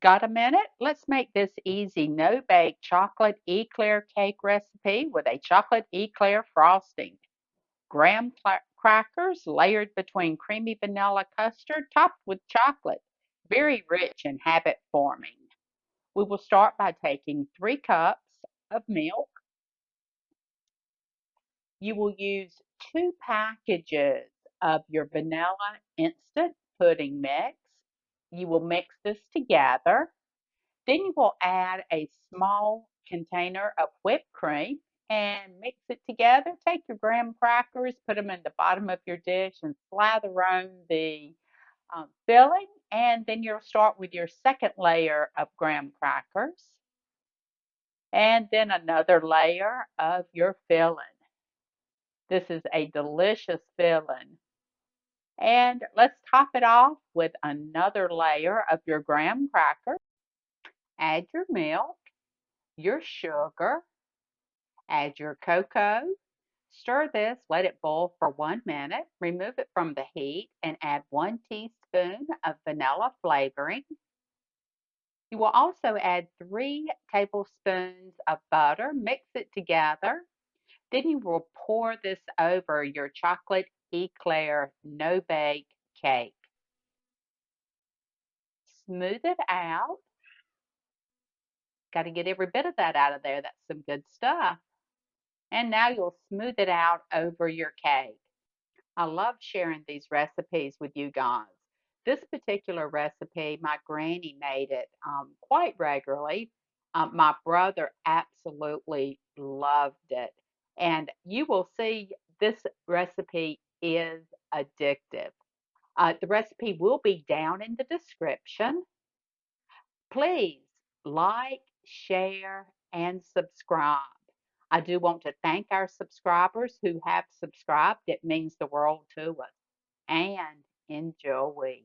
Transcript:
Got a minute? Let's make this easy no-bake chocolate eclair cake recipe with a chocolate eclair frosting. Graham crackers layered between creamy vanilla custard topped with chocolate. Very rich and habit forming. We will start by taking 3 cups of milk. You will use 2 packages of your vanilla instant pudding mix. You will mix this together. Then you will add a small container of whipped cream and mix it together. Take your graham crackers, put them in the bottom of your dish, and slather on the filling. And then you'll start with your second layer of graham crackers, and then another layer of your filling. This is a delicious filling. And let's top it off with another layer of your graham crackers. Add your milk, your sugar, add your cocoa. Stir this, let it boil for 1 minute. Remove it from the heat and add 1 teaspoon of vanilla flavoring. You will also add 3 tablespoons of butter. Mix it together. Then you will pour this over your chocolate eclair no bake cake. Smooth it out. Got to get every bit of that out of there. That's some good stuff. And now you'll smooth it out over your cake. I love sharing these recipes with you guys. This particular recipe, my granny made it quite regularly. My brother absolutely loved it. And you will see this recipe is addictive. The recipe will be down in the description. Please like, share, and subscribe. I do want to thank our subscribers who have subscribed. It means the world to us. And enjoy.